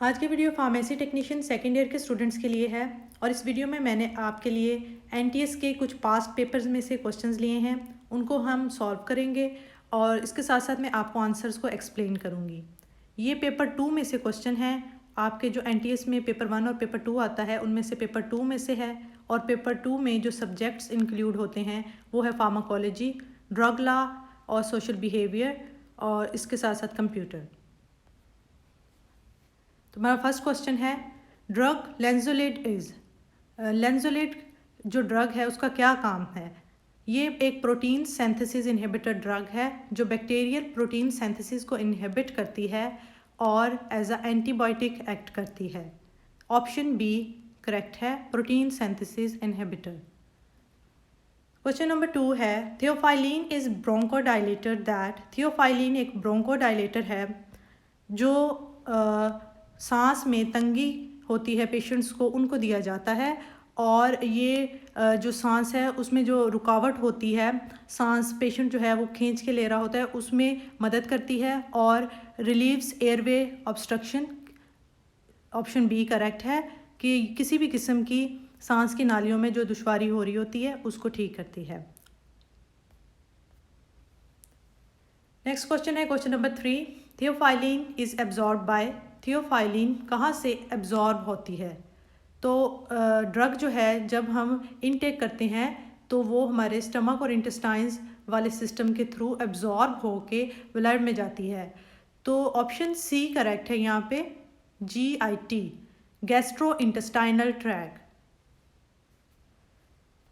आज की video pharmacy technician second year के स्टूडेंट्स के लिए है और इस वीडियो में मैंने आपके लिए एनटीएस के कुछ पास्ट पेपर्स में से क्वेश्चंस लिए हैं, उनको हम सॉल्व करेंगे और इसके साथ साथ मैं आपको आंसर्स को एक्सप्लेन करूँगी। ये पेपर 2 में से क्वेश्चन है। आपके जो एनटीएस में पेपर 1 और पेपर 2 आता है उनमें से पेपर 2 में से है। और पेपर 2 में जो सब्जेक्ट्स इंक्लूड होते हैं वो है फार्माकोलॉजी, ड्रग लॉ और सोशल बिहेवियर और इसके साथ साथ कंप्यूटर। तो मेरा फर्स्ट क्वेश्चन है, ड्रग लेंजोलेट इज़, लेंजोलेट जो ड्रग है उसका क्या काम है? ये एक प्रोटीन सिंथेसिस इनहिबिटर ड्रग है जो बैक्टीरियल प्रोटीन सिंथेसिस को इनहिबिट करती है और एज अ एंटीबायोटिक एक्ट करती है। ऑप्शन बी करेक्ट है, protein synthesis inhibitor. Question number 2 है, theophylline is bronchodilator that, theophylline एक ब्रोंकोडाइलेटर है जो सांस में तंगी होती है पेशेंट्स को, उनको दिया जाता है और ये जो सांस है उसमें जो रुकावट होती है, सांस पेशेंट जो है वो खींच के ले रहा होता है, उसमें मदद करती है और relieves airway obstruction. Option B correct है कि किसी भी किस्म की सांस की नालियों में जो दुश्वारी हो रही होती है उसको ठीक करती है। नेक्स्ट क्वेश्चन है question number 3, theophylline is absorb by, theophylline कहाँ से एब्जॉर्ब होती है? तो ड्रग जो है जब हम इनटेक करते हैं तो वो हमारे स्टमक और इंटेस्टाइन्स वाले सिस्टम के थ्रू एब्जॉर्ब होके ब्लड में जाती है। तो ऑप्शन सी करेक्ट है यहाँ पे, GIT, gastro intestinal tract.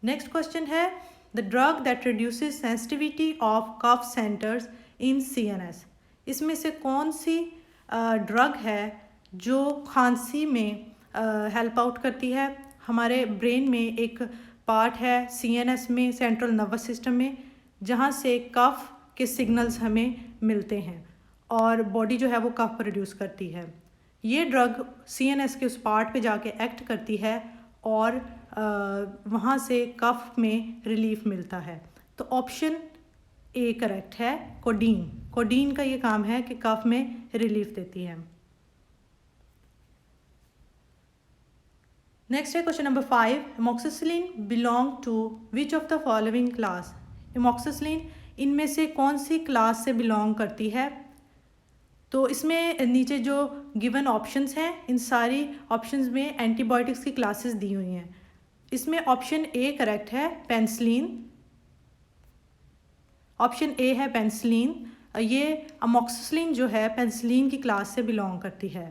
Next question है, the drug that reduces sensitivity of cough centres in CNS, इसमें से कौन सी ड्रग है जो खांसी में हेल्प आउट करती है? हमारे ब्रेन में एक पार्ट है CNS में, सेंट्रल नर्वस सिस्टम में, जहाँ से कफ के सिग्नल्स हमें मिलते हैं और बॉडी जो है वो कफ प्रोड्यूस करती है। ये ड्रग CNS के उस पार्ट पे जाके एक्ट करती है और वहाँ से कफ में रिलीफ मिलता है। तो ऑप्शन ए करेक्ट है, कोडीन, कोडीन का ये काम है कि कफ में रिलीफ देती है। नेक्स्ट है question number 5, amoxicillin belong to which of the following class, amoxicillin इनमें से कौन सी क्लास से बिलोंग करती है? तो इसमें नीचे जो गिवन ऑप्शंस हैं इन सारी ऑप्शंस में एंटीबायोटिक्स की क्लासेस दी हुई हैं। इसमें ऑप्शन ए करेक्ट है, पेनिसिलिन, ऑप्शन ए है पेनिसिलिन। ये अमोक्सिसिलिन जो है पेनिसिलिन की क्लास से बिलोंग करती है।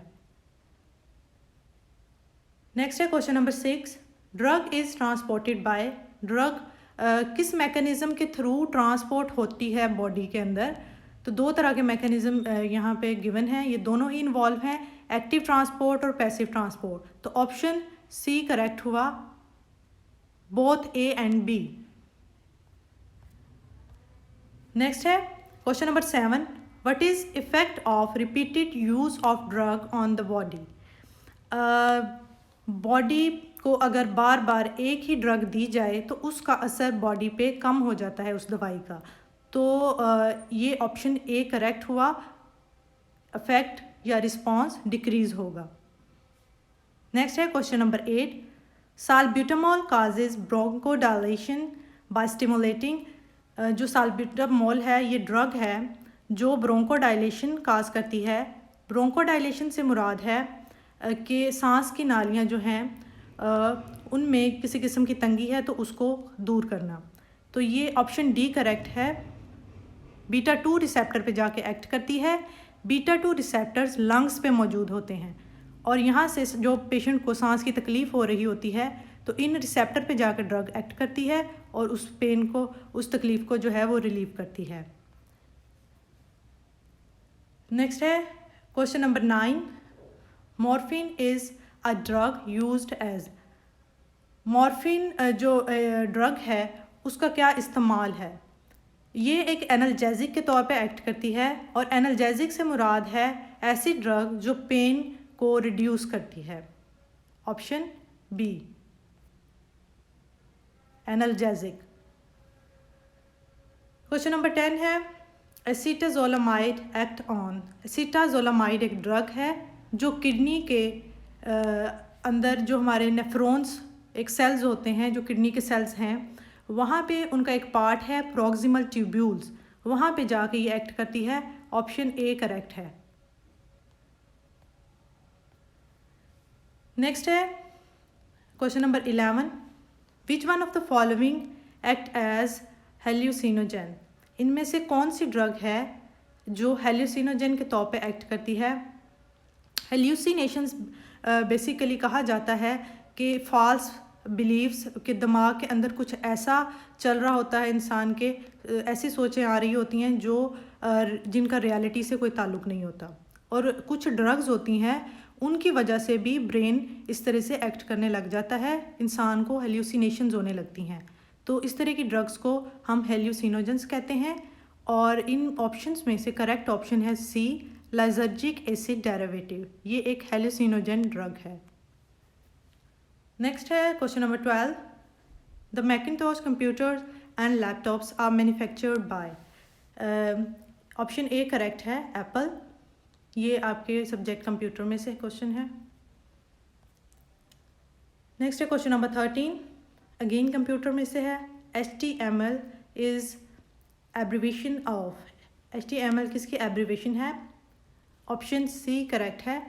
नेक्स्ट है question number 6, drug is transported by, drug किस मैकेनिज़्म के थ्रू ट्रांसपोर्ट होती है बॉडी के अंदर? तो दो तरह के मैकेनिज़्म यहाँ पे गिवन हैं, ये दोनों ही इन्वॉल्व हैं, एक्टिव ट्रांसपोर्ट और पैसिव ट्रांसपोर्ट। तो ऑप्शन सी करेक्ट हुआ, both A and B. Next है question number 7, what is effect of repeated use of drug on the body? Body को अगर बार बार एक ही ड्रग दी जाए तो उसका असर बॉडी पे कम हो जाता है उस दवाई का। तो ये ऑप्शन ए करेक्ट हुआ, इफेक्ट या रिस्पॉन्स डिक्रीज होगा। नेक्स्ट है question number 8, salbutamol causes bronchodilation by stimulating, जो साल्ब्यूटामॉल है ये ड्रग है जो ब्रोंकोडाइलेशन काज करती है। ब्रोंकोडाइलेशन से मुराद है कि सांस की नालियाँ जो हैं उनमें किसी किस्म की तंगी है तो उसको दूर करना। तो ये ऑप्शन डी करेक्ट है, बीटा 2 रिसेप्टर पे जाके एक्ट करती है। बीटा 2 रिसेप्टर्स लंग्स पे मौजूद होते हैं और यहाँ से जो पेशेंट को सांस की तकलीफ़ हो रही होती है तो इन रिसेप्टर पे जाकर ड्रग एक्ट करती है और उस पेन को, उस तकलीफ़ को जो है वो रिलीव करती है। नेक्स्ट है question number 9, morphine is a drug used as, morphine जो ड्रग है उसका क्या इस्तेमाल है? ये एक एनाल्जेसिक के तौर पे एक्ट करती है और एनाल्जेसिक से मुराद है ऐसी ड्रग जो पेन को रिड्यूस करती है। Option B analgesic. Question number 10 है, एसीटाजोलामाइड एक्ट ऑन, एसीटाजोलामाइड एक ड्रग है जो किडनी के अंदर जो हमारे नेफ्रॉन्स एक सेल्स होते हैं, जो किडनी के सेल्स हैं, वहाँ पे उनका एक पार्ट है प्रॉक्सिमल ट्यूब्यूल्स, वहाँ पे जाके ये एक्ट करती है। ऑप्शन ए करेक्ट है। नेक्स्ट है question number 11, which one of the following act as hallucinogen. इनमें से कौन सी ड्रग है जो हेल्यूसिनोजन के तौर पे एक्ट करती है। हेल्यूसिनेशंस बेसिकली कहा जाता है कि फॉल्स बिलीव्स के दिमाग के अंदर कुछ ऐसा चल रहा होता है, इंसान के ऐसी सोचें आ रही होती हैं जो जिनका रियलिटी से कोई ताल्लुक़ नहीं होता। और कुछ ड्रग्स होती हैं उनकी वजह से भी ब्रेन इस तरह से एक्ट करने लग जाता है, इंसान को हेल्यूसिनेशंस होने लगती हैं। तो इस तरह की ड्रग्स को हम हेल्यूसिनोजेंस कहते हैं। और इन ऑप्शंस में से करेक्ट ऑप्शन है सी, लाइजर्जिक एसिड डेरिवेटिव। ये एक हेल्यूसिनोजन ड्रग है। नेक्स्ट है question number 12, the Macintosh computers and laptops are manufactured by. Option A correct है, एप्पल। ये आपके सब्जेक्ट कंप्यूटर में से क्वेश्चन है। नेक्स्ट है क्वेश्चन नंबर 13, अगेन कंप्यूटर में से है। HTML is abbreviation of. HTML किसकी एब्रीवेशन है। ऑप्शन सी करेक्ट है,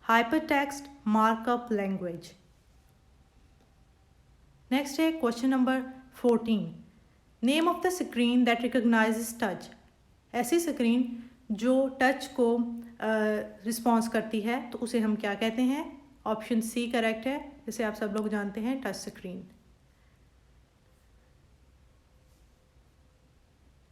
हाइपरटेक्स्ट मार्कअप लैंग्वेज। नेक्स्ट है question number 14, name of the screen that recognises touch. ऐसी स्क्रीन जो टच को रिस्पॉन्स करती है तो उसे हम क्या कहते हैं। ऑप्शन सी करेक्ट है, जिसे आप सब लोग जानते हैं, टच स्क्रीन।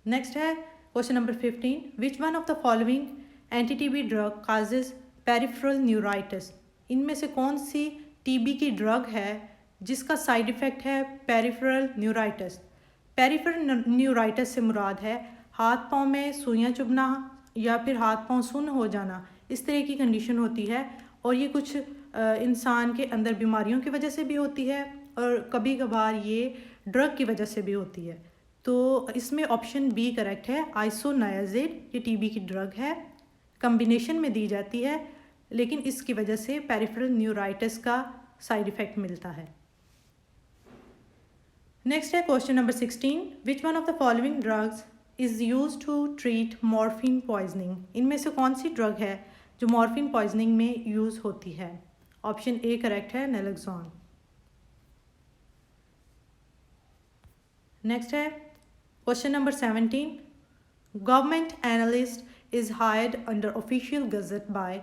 नेक्स्ट है question number 15, which one of the following anti-TB drug causes peripheral neuritis. इनमें से कौन सी टीबी की ड्रग है जिसका साइड इफ़ेक्ट है पेरिफेरल न्यूराइटिस। पेरिफेरल न्यूराइटिस से मुराद है हाथ पाँव में सुइयाँ चुभना या फिर हाथ पाँव सुन्न हो जाना, इस तरह की कंडीशन होती है। और ये कुछ इंसान के अंदर बीमारियों की वजह से भी होती है और कभी कभार ये ड्रग की वजह से भी होती है। तो इसमें ऑप्शन बी करेक्ट है, आइसोनायाजिड। ये टीबी की ड्रग है, कम्बिनेशन में दी जाती है, लेकिन इसकी वजह से पेरिफेरल न्यूराइटिस का साइड इफ़ेक्ट मिलता है। नेक्स्ट है question number 16, which one of the following drugs is use to treat morphine poisoning. इनमें से कौन सी ड्रग है जो मॉर्फिन पॉइजनिंग में यूज़ होती है। ऑप्शन ए करेक्ट है, नैलोक्सोन। नेक्स्ट है question number 17, government analyst is hired under official gazette by.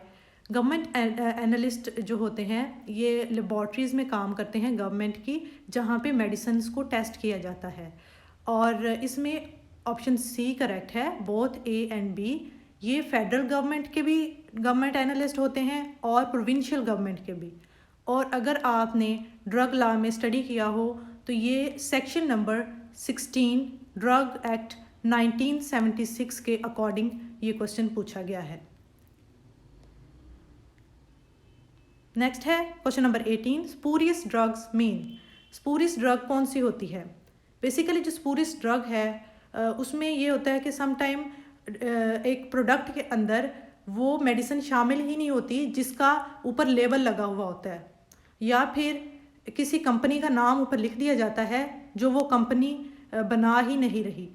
Government analyst जो होते हैं ये लेबॉर्ट्रीज़ में काम करते हैं गवर्नमेंट की, जहाँ पे मेडिसिन्स को टेस्ट किया जाता है। और इसमें ऑप्शन सी करेक्ट है, बोथ ए एंड बी। ये फेडरल गवर्नमेंट के भी गवर्नमेंट एनालिस्ट होते हैं और प्रोविंशियल गवर्नमेंट के भी। और अगर आपने ड्रग लॉ में स्टडी किया हो तो ये सेक्शन नंबर 16 ड्रग एक्ट 1976 के अकॉर्डिंग ये क्वेश्चन पूछा गया है। नेक्स्ट है question number 18, spurious drugs mean. Spurious drug कौन सी होती है। बेसिकली जो स्पूरियस ड्रग है उसमें ये होता है कि सम टाइम एक प्रोडक्ट के अंदर वो मेडिसिन शामिल ही नहीं होती जिसका ऊपर लेबल लगा हुआ होता है, या फिर किसी कंपनी का नाम ऊपर लिख दिया जाता है जो वो कंपनी बना ही नहीं रही,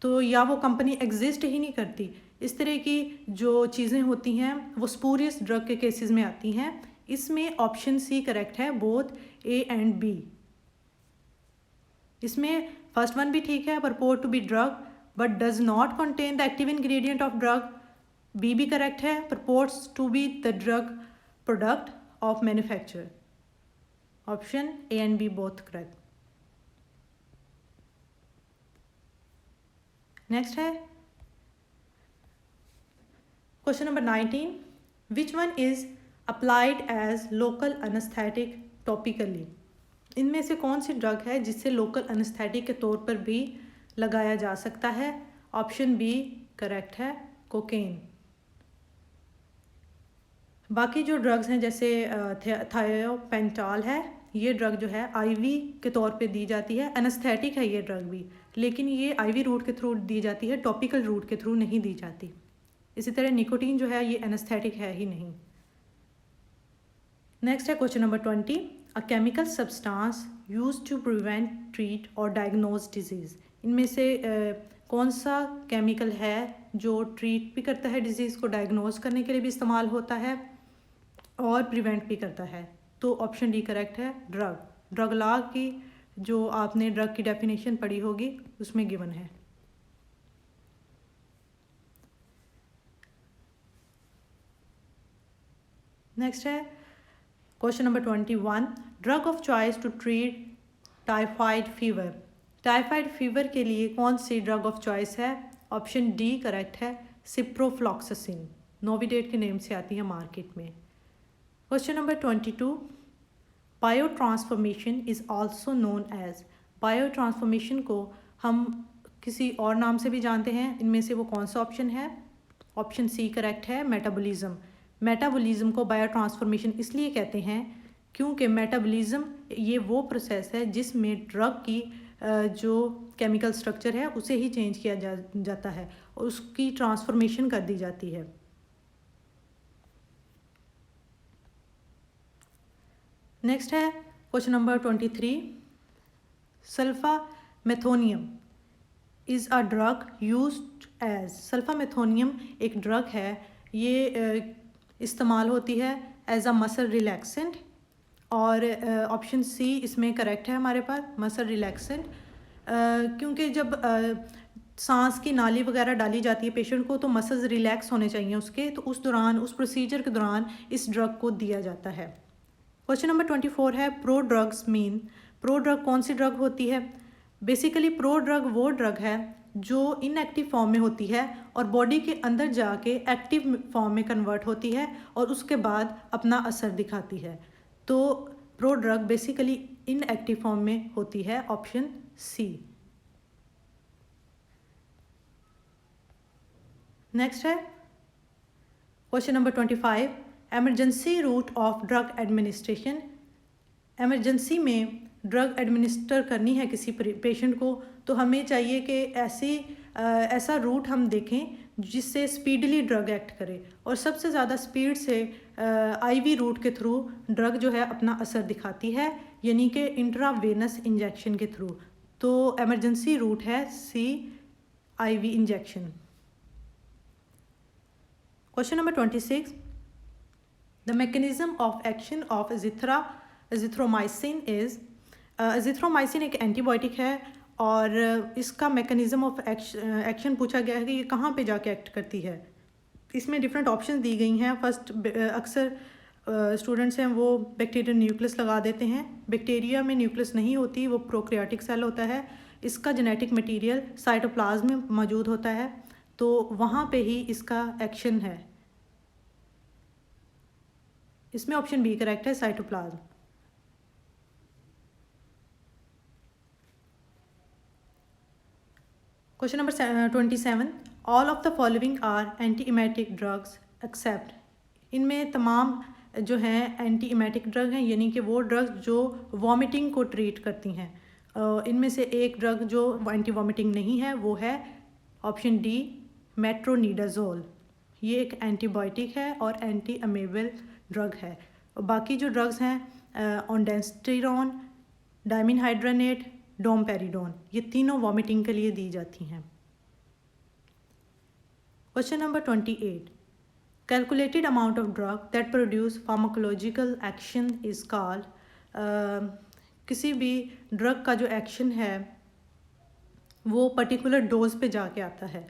तो या वो कंपनी एग्जिस्ट ही नहीं करती। इस तरह की जो चीज़ें होती हैं वो स्पूरियस ड्रग के केसेस में आती हैं। इसमें ऑप्शन सी करेक्ट है, बोथ ए एंड बी। इसमें फर्स्ट वन भी ठीक है, purport to be drug but does not contain the active ingredient of drug. B भी करेक्ट है, purports to be the drug product of manufacture. Option A and B both correct. Next है question number 19, which one is applied as local anaesthetic topically. इनमें से कौन सी drug है जिससे local anaesthetic के तौर पर भी लगाया जा सकता है। ऑप्शन बी करेक्ट है, कोकेन। बाकी जो ड्रग्स हैं जैसे थायोपेंटॉल है, ये ड्रग जो है आईवी के तौर पे दी जाती है, एनेस्थेटिक है ये ड्रग भी, लेकिन ये आईवी रूट के थ्रू दी जाती है, टॉपिकल रूट के थ्रू नहीं दी जाती। इसी तरह निकोटीन जो है ये एनेस्थेटिक है ही नहीं। नेक्स्ट है question number 20, a chemical substance use to prevent, treat और डायग्नोज डिजीज़। इनमें से कौन सा केमिकल है जो ट्रीट भी करता है डिजीज़ को, डायग्नोज करने के लिए भी इस्तेमाल होता है और प्रिवेंट भी करता है? तो ऑप्शन डी करेक्ट है, ड्रग। ड्रग लॉ की जो आपने ड्रग की डेफिनेशन पढ़ी होगी उसमें गिवन है। नेक्स्ट है question number 21, drug of choice to treat typhoid fever. Typhoid fever के लिए कौन सी ड्रग ऑफ चॉइस है? ऑप्शन डी करेक्ट है, सिप्रोफ्लॉक्सासिन। नोविडेट के नेम से आती है मार्केट में। Question number 22, bio transformation is also known as. Bio transformation को हम किसी और नाम से भी जानते हैं, इनमें से वो कौन सा ऑप्शन है? ऑप्शन सी करेक्ट है, मेटाबॉलिज्म। मेटाबॉलिज्म को बायो ट्रांसफॉर्मेशन इसलिए कहते हैं क्योंकि मेटाबॉलिज्म ये वो प्रोसेस है जिसमें ड्रग की जो केमिकल स्ट्रक्चर है उसे ही चेंज किया जाता है और उसकी ट्रांसफॉर्मेशन कर दी जाती है। नेक्स्ट है question number 23, sulfamethonium is a drug used as. Sulfamethonium एक ड्रग है, ये इस्तेमाल होती है एज अ मसल रिलैक्सेंट और ऑप्शन सी इसमें करेक्ट है हमारे पास, मसल रिलैक्सेंट। क्योंकि जब सांस की नाली वगैरह डाली जाती है पेशेंट को तो मसल्स रिलैक्स होने चाहिए उसके, तो उस दौरान, उस प्रोसीजर के दौरान इस ड्रग को दिया जाता है। क्वेश्चन नंबर 24 है, pro drugs mean. Pro drug कौन सी ड्रग होती है? बेसिकली प्रो ड्रग वो ड्रग है जो इनएक्टिव फॉर्म में होती है और बॉडी के अंदर जाके एक्टिव फॉर्म में कन्वर्ट होती है और उसके बाद अपना असर दिखाती है। तो pro drug basically inactive form में होती है, ऑप्शन सी। नेक्स्ट है question number 25, emergency route of drug administration. Emergency में ड्रग एडमिनिस्टर करनी है किसी पेशेंट को तो हमें चाहिए कि ऐसा रूट हम देखें जिससे स्पीडली ड्रग एक्ट करे और सबसे ज़्यादा स्पीड से आईवी रूट के थ्रू ड्रग जो है अपना असर दिखाती है, यानी कि इंट्रावेनस इंजेक्शन के थ्रू। तो एमरजेंसी रूट है C, IV injection. Question number 26, the mechanism of action of azithromycin is. Azithromycin एक एंटीबायोटिक है और इसका मैकेनिज्म ऑफ एक्शन पूछा गया है कि ये कहाँ पे जाके एक्ट करती है। इसमें डिफरेंट ऑप्शन दी गई हैं। फर्स्ट, अक्सर स्टूडेंट्स हैं वो बैक्टीरियल न्यूक्लियस लगा देते हैं। बैक्टीरिया में न्यूक्लियस नहीं होती, वो प्रोकैरियोटिक सेल होता है। इसका जेनेटिक मटीरियल साइटोप्लाज्म में मौजूद होता है, तो वहाँ पे ही इसका एक्शन है। इसमें ऑप्शन बी करेक्ट है, cytoplasm. Question number 27, all of the following are anti emetic drugs except. इनमें तमाम जो हैं एंटी इमेटिक ड्रग हैं, यानी कि वो ड्रग्स जो वॉमिटिंग को ट्रीट करती हैं। इनमें से एक ड्रग जो एंटी वॉमिटिंग नहीं है वो है ऑप्शन डी, मेट्रोनिडाजोल। ये एक एंटीबायोटिक है और एंटी अमेबल ड्रग है। बाकी जो ड्रग्स हैं ऑन्डेंस्टिरॉन, डायमिनहाइड्रोनेट, डोमपेरिडोन, ये तीनों वॉमिटिंग के लिए दी जाती हैं। Question number 28, calculated amount of drug that produce pharmacological action is called. किसी भी ड्रग का जो एक्शन है वो पर्टिकुलर डोज पे जाके आता है,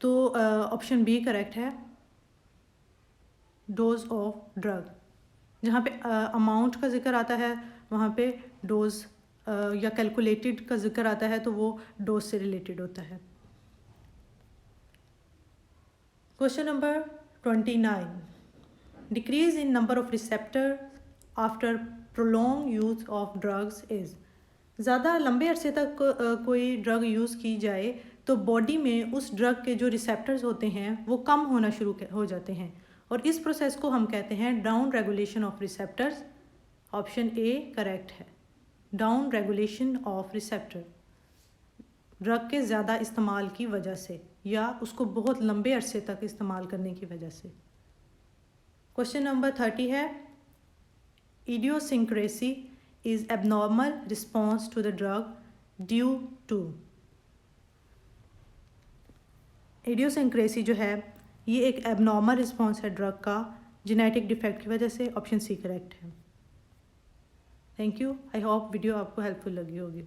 तो ऑप्शन बी करेक्ट है, डोज ऑफ ड्रग। जहाँ पे अमाउंट का जिक्र आता है वहाँ पे डोज या कैलकुलेटेड का जिक्र आता है तो वो डोज से रिलेटेड होता है। Question number 29, decrease in number of receptor after prolong use of drugs is. ज़्यादा लंबे अरसे तक कोई ड्रग यूज़ की जाए तो बॉडी में उस ड्रग के जो रिसेप्टर्स होते हैं वो कम होना शुरू हो जाते हैं और इस प्रोसेस को हम कहते हैं down regulation of receptors. Option A correct है, down regulation of receptor, drug के ज़्यादा इस्तेमाल की वजह से या उसको बहुत लंबे अरसे तक इस्तेमाल करने की वजह से। क्वेश्चन नंबर 30 है, idiosyncrasy is abnormal response to the drug due to। idiosyncrasy जो है ये एक abnormal response है ड्रग का जेनेटिक डिफेक्ट की वजह से। ऑप्शन सी करेक्ट है। Thank you. I hope video आपको हेल्पफुल लगी होगी।